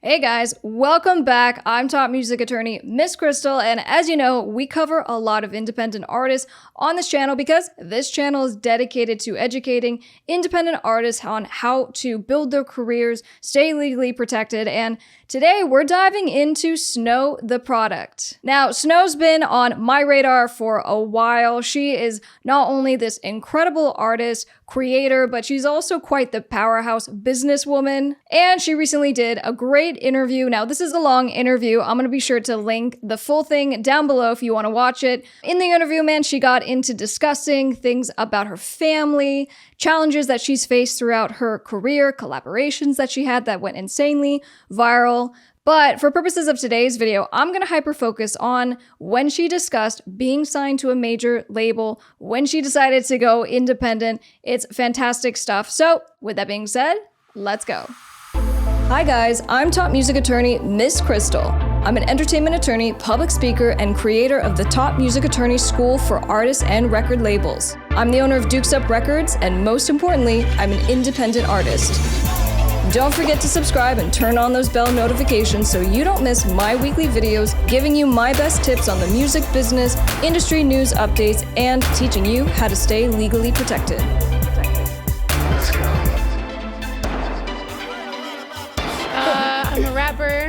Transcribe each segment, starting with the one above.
Hey guys, welcome back. I'm top music attorney Miss Krystle, and as you know, we cover a lot of independent artists on this channel because this channel is dedicated to educating independent artists on how to build their careers, stay legally protected, and today we're diving into Snow the Product. Now, Snow's been on my radar for a while. She is not only this incredible artist, creator, but she's also quite the powerhouse businesswoman. And she recently did a great interview. Now, this is a long interview. I'm going to be sure to link the full thing down below if you want to watch it. In the interview, man, she got into discussing things about her family, challenges that she's faced throughout her career, collaborations that she had that went insanely viral. But for purposes of today's video, I'm going to hyper-focus on when she discussed being signed to a major label, when she decided to go independent. It's fantastic stuff. So with that being said, let's go. Hi guys, I'm top music attorney Miss Krystle. I'm an entertainment attorney, public speaker, and creator of the Top Music Attorney School for artists and record labels. I'm the owner of Dukes Up Records, and most importantly, I'm an independent artist. Don't forget to subscribe and turn on those bell notifications so you don't miss my weekly videos giving you my best tips on the music business, industry news updates, and teaching you how to stay legally protected. Let's go. I'm a rapper.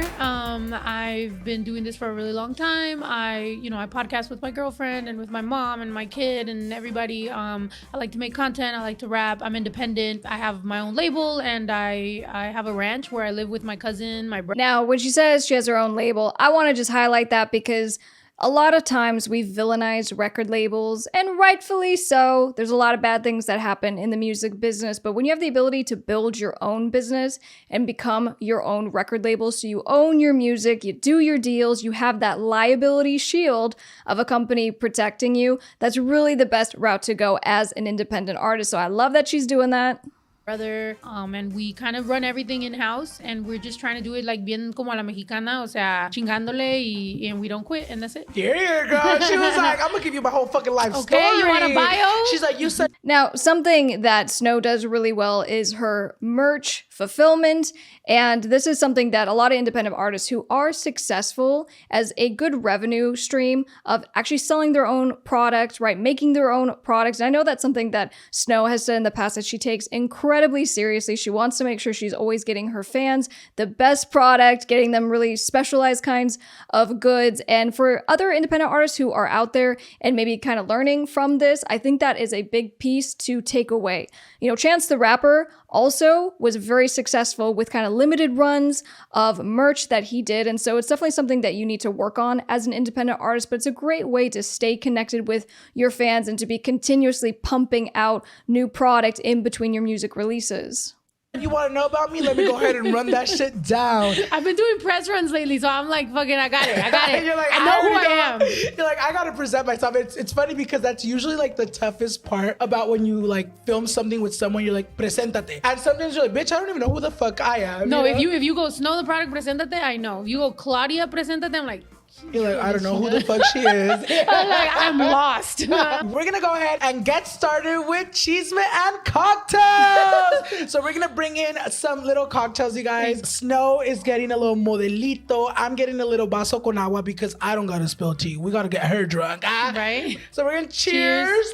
I've been doing this for a really long time. I podcast with my girlfriend and with my mom and my kid and everybody. I like to make content. I like to rap. I'm independent. I have my own label and I have a ranch where I live with my cousin, my brother. Now, when she says she has her own label, I want to just highlight that because a lot of times we've villainized record labels, and rightfully so. There's a lot of bad things that happen in the music business, but when you have the ability to build your own business and become your own record label, so you own your music, you do your deals, you have that liability shield of a company protecting you, that's really the best route to go as an independent artist. So I love that she's doing that. Brother, and we kind of run everything in-house, and we're just trying to do it like bien como a la mexicana, o sea, chingándole, and we don't quit, and that's it. Here you go. She was like, I'm gonna give you my whole fucking life story. Okay, you want a bio? She's like, you said. Now, something that Snow does really well is her merch fulfillment, and this is something that a lot of independent artists who are successful as a good revenue stream of actually selling their own product, right, making their own products. And I know that's something that Snow has said in the past that she takes incredibly seriously. She wants to make sure she's always getting her fans the best product, getting them really specialized kinds of goods. And for other independent artists who are out there and maybe kind of learning from this, I think that is a big piece to take away. You know, Chance the Rapper also was very successful with kind of limited runs of merch that he did. And so it's definitely something that you need to work on as an independent artist, but it's a great way to stay connected with your fans and to be continuously pumping out new product in between your music releases. You want to know about me? Let me go ahead and run that shit down. I've been doing press runs lately, so I'm like, fucking, I got it. You're like, I know who I am. You're like, I gotta present myself. It's funny because that's usually like the toughest part about when you like film something with someone. You're like, presentate, and sometimes you're like, bitch, I don't even know who the fuck I am. No, you know? if you go Snow the Product, presentate, I know. If you go Claudia, presentate, I'm like, you're like, I don't know who the fuck she is. I'm like, I'm lost. We're gonna go ahead and get started with chisme and cocktails. So we're gonna bring in some little cocktails, you guys. Snow is getting a little modelito. I'm getting a little vaso con agua because I don't gotta spill tea. We gotta get her drunk. Right? So we're gonna cheers.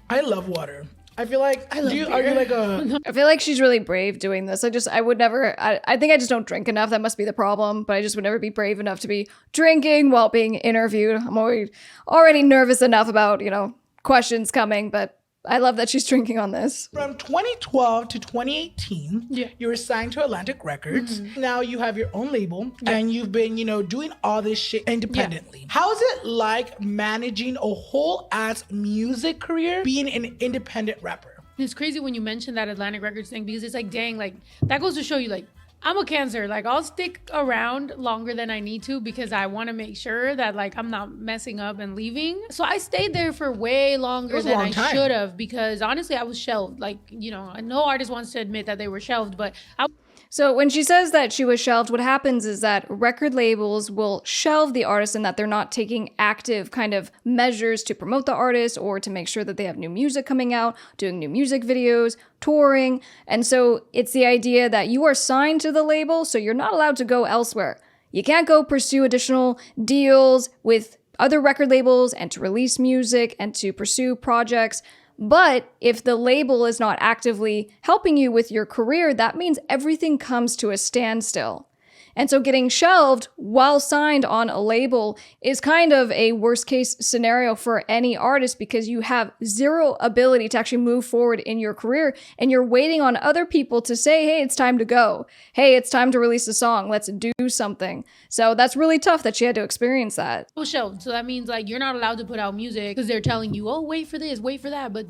I love water. I feel like, are you like a... I feel like she's really brave doing this. I would never, I think I just don't drink enough. That must be the problem, but I just would never be brave enough to be drinking while being interviewed. I'm already nervous enough about, questions coming, but I love that she's drinking on this. From 2012 to 2018, you were signed to Atlantic Records. Now you have your own label and you've been, doing all this shit independently. How is it like managing a whole ass music career being an independent rapper? It's crazy when you mention that Atlantic Records thing because it's like, dang, like that goes to show you like, I'm a Cancer. Like I'll stick around longer than I need to because I want to make sure that like I'm not messing up and leaving. So I stayed there for way longer than I should have because honestly I was shelved. Like, no artist wants to admit that they were shelved, but So when she says that she was shelved, what happens is that record labels will shelve the artist in that they're not taking active kind of measures to promote the artist or to make sure that they have new music coming out, doing new music videos, touring. And so it's the idea that you are signed to the label, so you're not allowed to go elsewhere. You can't go pursue additional deals with other record labels and to release music and to pursue projects. But if the label is not actively helping you with your career, that means everything comes to a standstill. And so getting shelved while signed on a label is kind of a worst case scenario for any artist because you have zero ability to actually move forward in your career and you're waiting on other people to say, hey, it's time to go. Hey, it's time to release a song. Let's do something. So that's really tough that she had to experience that. Well, shelved. So that means like you're not allowed to put out music because they're telling you, oh, wait for this, wait for that. But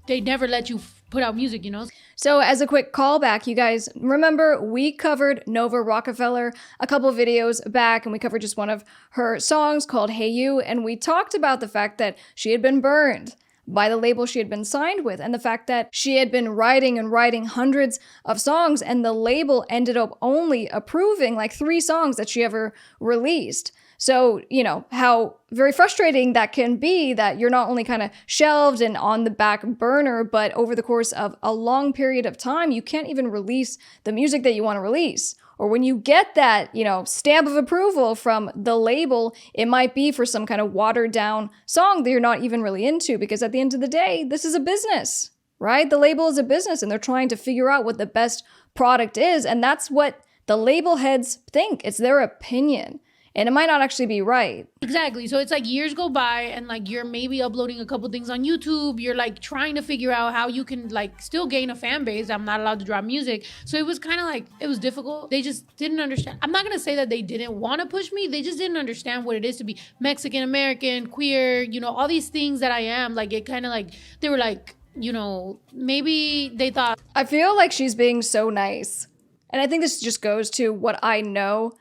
they never let you put out music, you know? So as a quick callback, you guys remember we covered Nova Rockafeller a couple videos back, and we covered just one of her songs called Hey You, and we talked about the fact that she had been burned by the label she had been signed with, and the fact that she had been writing hundreds of songs, and the label ended up only approving like 3 songs that she ever released. So, you know, how very frustrating that can be that you're not only kind of shelved and on the back burner, but over the course of a long period of time, you can't even release the music that you want to release. Or when you get that, you know, stamp of approval from the label, it might be for some kind of watered down song that you're not even really into, because at the end of the day, this is a business, right? The label is a business and they're trying to figure out what the best product is. And that's what the label heads think. It's their opinion. And it might not actually be right. Exactly. So it's like years go by and like you're maybe uploading a couple things on YouTube. You're like trying to figure out how you can like still gain a fan base. I'm not allowed to drop music. So it was kind of like, it was difficult. They just didn't understand. I'm not going to say that they didn't want to push me. They just didn't understand what it is to be Mexican, American, queer, you know, all these things that I am. Like it kind of like, they were like, you know, maybe they thought. I feel like she's being so nice. And I think this just goes to what I know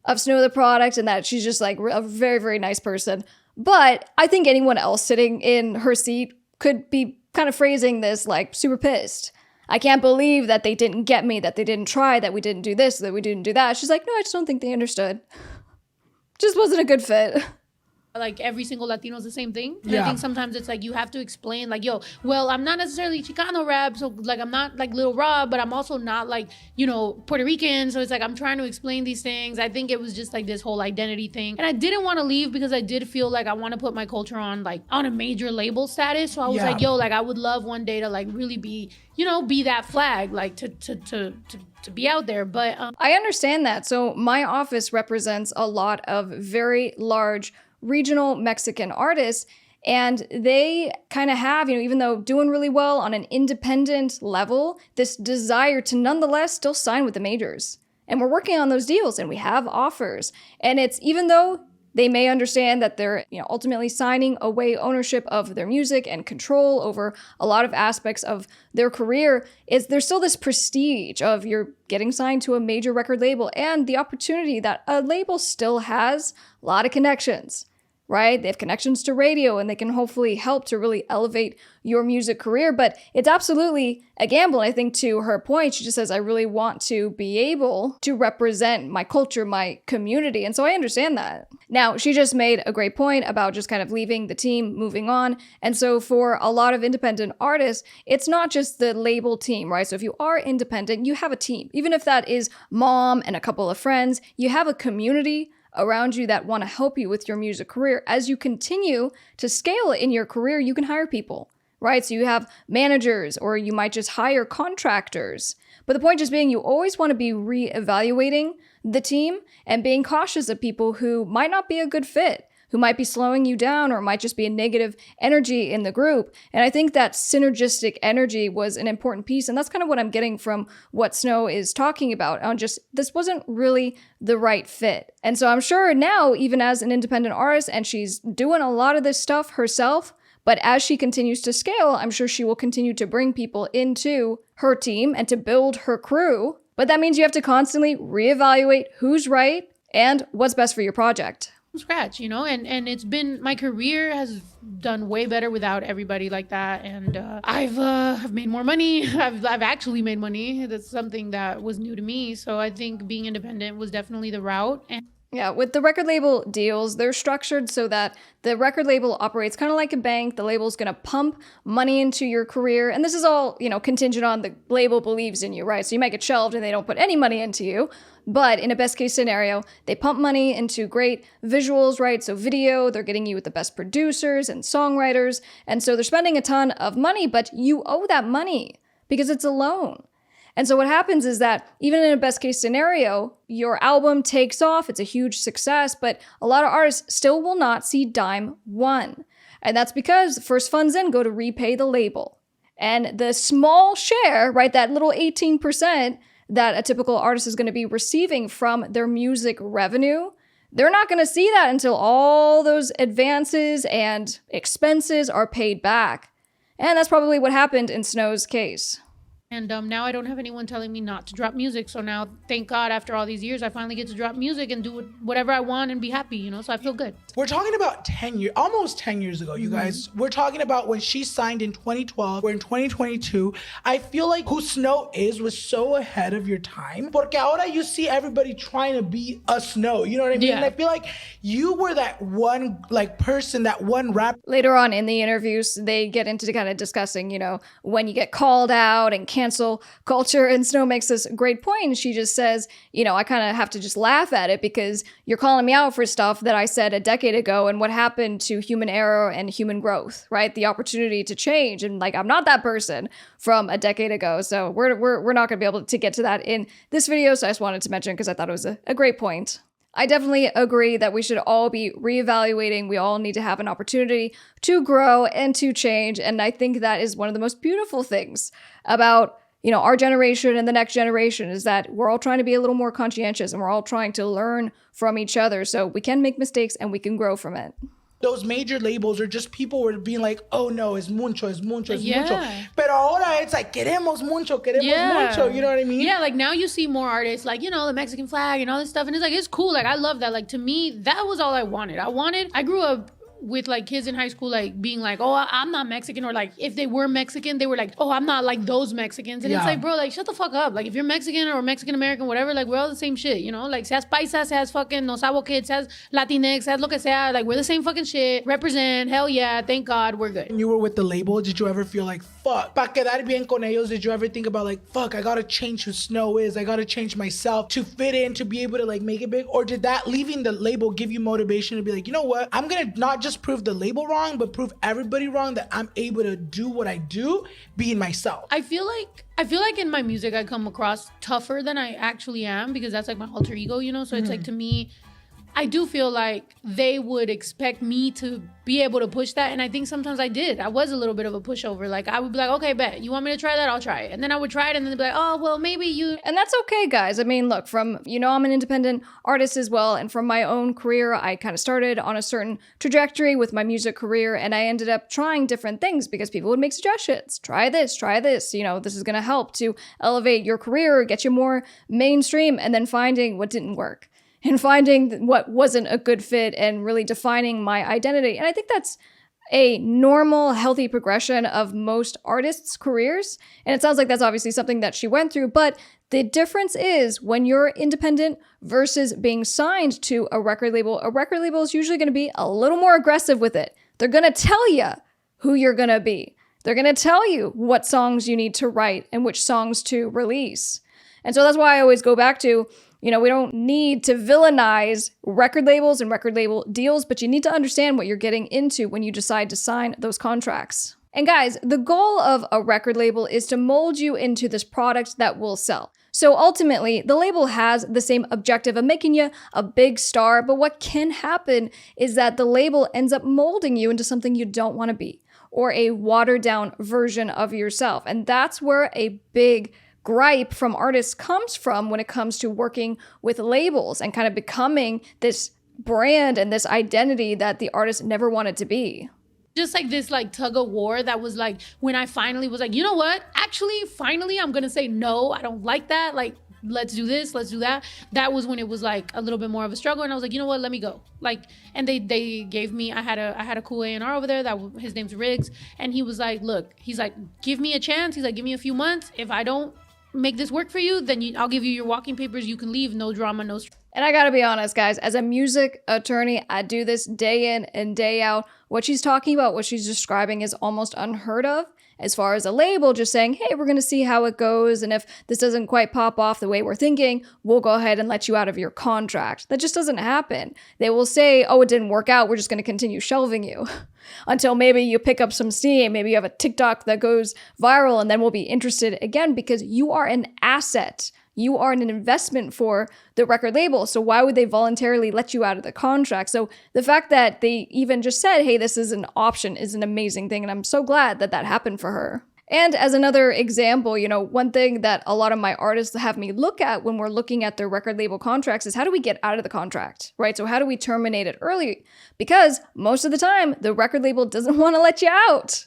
of Snow the product, and that she's just like a very, very nice person. But I think anyone else sitting in her seat could be kind of phrasing this like super pissed. I can't believe that they didn't get me, that they didn't try, that we didn't do this, that we didn't do that. She's like, no, I just don't think they understood. Just wasn't a good fit. Like every single Latino is the same thing. And Yeah. I think sometimes it's like you have to explain like, yo, well, I'm not necessarily Chicano rap, so like I'm not like Lil Rob, but I'm also not like, you know, Puerto Rican. So it's like I'm trying to explain these things. I think it was just like this whole identity thing. And I didn't want to leave because I did feel like I want to put my culture on like on a major label status. So I was Yeah. like, yo, like I would love one day to like really be, you know, be that flag, like to be out there. But I understand that. So my office represents a lot of very large regional Mexican artists, and they kind of have, you know, even though doing really well on an independent level, this desire to nonetheless still sign with the majors. And we're working on those deals and we have offers. And it's, even though they may understand that they're, you know, ultimately signing away ownership of their music and control over a lot of aspects of their career, is there's still this prestige of you're getting signed to a major record label and the opportunity that a label still has a lot of connections. Right? They have connections to radio and they can hopefully help to really elevate your music career. But it's absolutely a gamble. I think to her point, she just says, I really want to be able to represent my culture, my community. And so I understand that. Now, she just made a great point about just kind of leaving the team, moving on. And so for a lot of independent artists, it's not just the label team, right? So if you are independent, you have a team. Even if that is mom and a couple of friends, you have a community around you that want to help you with your music career. As you continue to scale in your career, you can hire people, right? So you have managers, or you might just hire contractors. But the point just being, you always want to be reevaluating the team and being cautious of people who might not be a good fit, who might be slowing you down, or might just be a negative energy in the group. And I think that synergistic energy was an important piece. And that's kind of what I'm getting from what Snow is talking about on just, this wasn't really the right fit. And so I'm sure now, even as an independent artist, and she's doing a lot of this stuff herself, but as she continues to scale, I'm sure she will continue to bring people into her team and to build her crew. But that means you have to constantly reevaluate who's right and what's best for your project. scratch, you know, and it's been, my career has done way better without everybody like that, and I've made more money. I've actually made money. That's something that was new to me. So I think being independent was definitely the route. And yeah, with the record label deals, they're structured so that the record label operates kind of like a bank. The label's going to pump money into your career. And this is all, you know, contingent on the label believes in you, right? So you might get shelved and they don't put any money into you. But in a best case scenario, they pump money into great visuals, right? So video, they're getting you with the best producers and songwriters. And so they're spending a ton of money, but you owe that money because it's a loan. And so what happens is that even in a best case scenario, your album takes off, it's a huge success, but a lot of artists still will not see dime one. And that's because first funds in go to repay the label. And the small share, right, that little 18% that a typical artist is going to be receiving from their music revenue, they're not going to see that until all those advances and expenses are paid back. And that's probably what happened in Snow's case. And now I don't have anyone telling me not to drop music. So now, thank God, after all these years, I finally get to drop music and do whatever I want and be happy, you know? So I feel good. We're talking about 10 years, almost 10 years ago, you guys. We're talking about when she signed in 2012. We're in 2022. I feel like who Snow is was so ahead of your time. Porque ahora you see everybody trying to be a Snow. You know what I mean? Yeah. And I feel like you were that one person, that one rap. Later on in the interviews, they get into kind of discussing, you know, when you get called out and cancel culture. And Snow makes this great point. She just says, you know, I kind of have to just laugh at it because you're calling me out for stuff that I said a decade ago and what happened to human error and human growth, right? The opportunity to change. And like, I'm not that person from a decade ago. So we're not going to be able to get to that in this video. So I just wanted to mention because I thought it was a great point. I definitely agree that we should all be reevaluating. We all need to have an opportunity to grow and to change. And I think that is one of the most beautiful things about, you know, our generation and the next generation is that we're all trying to be a little more conscientious and we're all trying to learn from each other so we can make mistakes and we can grow from it. Those major labels or just people were being like, oh no, es mucho, es mucho, es mucho. Yeah. Pero ahora it's like, queremos mucho, mucho. You know what I mean? Yeah, like now you see more artists like, you know, the Mexican flag and all this stuff. And it's like, it's cool. Like, I love that. Like, to me, that was all I wanted. I grew up with like kids in high school, like being like, oh, I'm not Mexican. Or like, if they were Mexican, they were like, oh, I'm not like those Mexicans. And it's like, bro, like, shut the fuck up. Like, if you're Mexican or Mexican American, whatever, like, we're all the same shit, you know? Like, seas paisa, seas fucking no sabo kid, seas Latinx, seas lo que sea. Like, we're the same fucking shit. Represent, hell yeah, thank God, we're good. When you were with the label, did you ever feel like, fuck, pa quedar bien con ellos, did you ever think about like, fuck, I gotta change who Snow is. I gotta change myself to fit in, to be able to like make it big? Or did that leaving the label give you motivation to be like, you know what? I'm gonna not just prove the label wrong, but prove everybody wrong that I'm able to do what I do, being myself. I feel like in my music I come across tougher than I actually am because that's like my alter ego, you know? So it's like, to me, I do feel like they would expect me to be able to push that. And I think sometimes I did. I was a little bit of a pushover. Like, I would be like, okay, bet. You want me to try that? I'll try it. And then I would try it and then they'd be like, oh, well, maybe you. And that's okay, guys. I mean, look, from, you know, I'm an independent artist as well. And from my own career, I kind of started on a certain trajectory with my music career. And I ended up trying different things because people would make suggestions. Try this, you know, this is going to help to elevate your career, get you more mainstream, and then finding what didn't work. And finding what wasn't a good fit and really defining my identity. And I think that's a normal, healthy progression of most artists' careers. And it sounds like that's obviously something that she went through. But the difference is when you're independent versus being signed to a record label is usually going to be a little more aggressive with it. They're going to tell you who you're going to be. They're going to tell you what songs you need to write and which songs to release. And so that's why I always go back to, you know, we don't need to villainize record labels and record label deals, but you need to understand what you're getting into when you decide to sign those contracts. And guys, the goal of a record label is to mold you into this product that will sell. So ultimately, the label has the same objective of making you a big star, but what can happen is that the label ends up molding you into something you don't want to be, or a watered down version of yourself. And that's where a big gripe from artists comes from when it comes to working with labels and kind of becoming this brand and this identity that the artist never wanted to be. Just like this like tug of war that was like when I finally was like, you know what? Actually, finally, I'm going to say no. I don't like that. Like, let's do this, let's do that. That was when it was like a little bit more of a struggle, and I was like, you know what, let me go. Like, and they gave me, I had a cool A&R over there his name's Riggs, and he was like, look, he's like, give me a chance. He's like, give me a few months. If I don't make this work for you, then I'll give you your walking papers. You can leave, no drama, no stress. And I gotta be honest, guys, as a music attorney, I do this day in and day out. What she's talking about, what she's describing is almost unheard of. As far as a label just saying, hey, we're gonna see how it goes, and if this doesn't quite pop off the way we're thinking, we'll go ahead and let you out of your contract. That just doesn't happen. They will say, oh, it didn't work out, we're just gonna continue shelving you. Until maybe you pick up some steam, maybe you have a TikTok that goes viral, and then we'll be interested again, because you are an asset. You are an investment for the record label, so why would they voluntarily let you out of the contract? So the fact that they even just said, hey, this is an option is an amazing thing, and I'm so glad that that happened for her. And as another example, you know, one thing that a lot of my artists have me look at when we're looking at their record label contracts is how do we get out of the contract, right? So how do we terminate it early? Because most of the time, the record label doesn't want to let you out.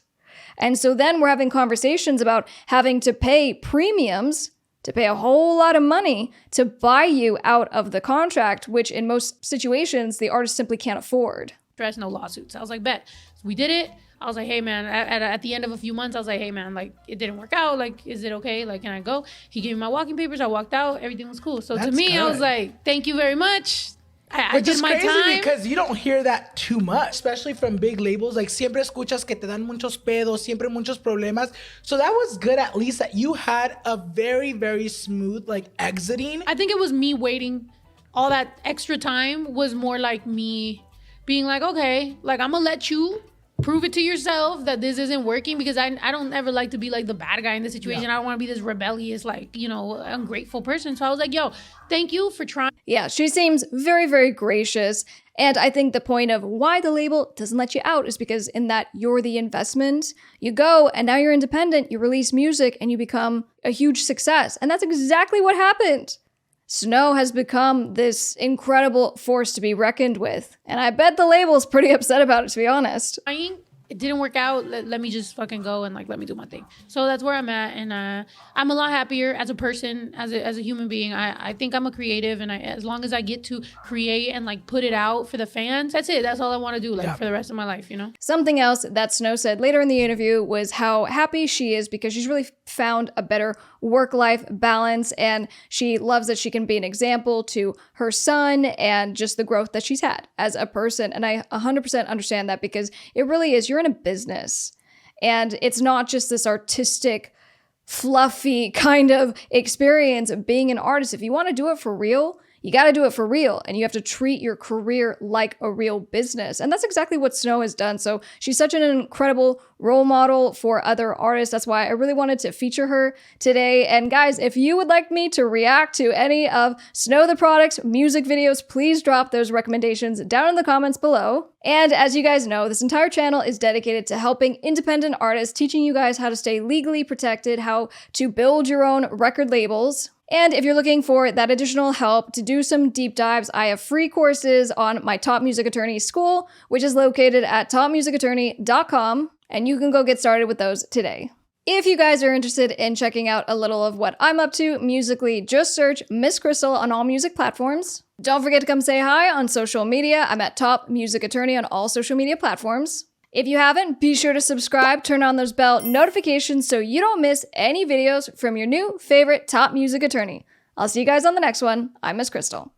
And so then we're having conversations about having to pay premiums to pay a whole lot of money to buy you out of the contract, which in most situations, the artist simply can't afford. Stress, no lawsuits. I was like, bet. So we did it. I was like, hey, man, at the end of a few months, I was like, hey, man, like, it didn't work out. Like, is it okay? Like, can I go? He gave me my walking papers. I walked out. Everything was cool. So That's to me, good. I was like, thank you very much. I Which did is my crazy time. because you don't hear that too much, especially from big labels. Like, siempre escuchas que te dan muchos pedos, siempre muchos problemas. So that was good, at least, that you had a very, very smooth, like, exiting. I think it was me waiting. All that extra time was more like me being like, okay, like, I'm going to let you prove it to yourself that this isn't working, because I don't ever like to be like the bad guy in the situation. Yeah. I don't want to be this rebellious, like, you know, ungrateful person. So I was like, yo, thank you for trying. Yeah, she seems very, very gracious. And I think the point of why the label doesn't let you out is because in that you're the investment. You go and now you're independent, you release music and you become a huge success. And that's exactly what happened. Snow has become this incredible force to be reckoned with. And I bet the label's pretty upset about it, to be honest. It didn't work out. Let me just fucking go and like let me do my thing. So that's where I'm at, and I'm a lot happier as a person, as a human being. I think I'm a creative, and as long as I get to create and like put it out for the fans, that's it. That's all I want to do, like for the rest of my life, you know. Something else that Snow said later in the interview was how happy she is because she's really found a better work-life balance, and she loves that she can be an example to her son and just the growth that she's had as a person. And I 100% understand that, because it really is, you're in a business and it's not just this artistic, fluffy kind of experience of being an artist. If you want to do it for real, you got to do it for real, and you have to treat your career like a real business. And that's exactly what Snow has done. So she's such an incredible role model for other artists. That's why I really wanted to feature her today. And guys, if you would like me to react to any of Snow the Product's music videos, please drop those recommendations down in the comments below. And as you guys know, this entire channel is dedicated to helping independent artists, teaching you guys how to stay legally protected, how to build your own record labels. And if you're looking for that additional help to do some deep dives, I have free courses on my Top Music Attorney School, which is located at topmusicattorney.com, and you can go get started with those today. If you guys are interested in checking out a little of what I'm up to musically, just search Miss Krystle on all music platforms. Don't forget to come say hi on social media. I'm at Top Music Attorney on all social media platforms. If you haven't, be sure to subscribe, turn on those bell notifications so you don't miss any videos from your new favorite top music attorney. I'll see you guys on the next one. I'm Miss Krystle.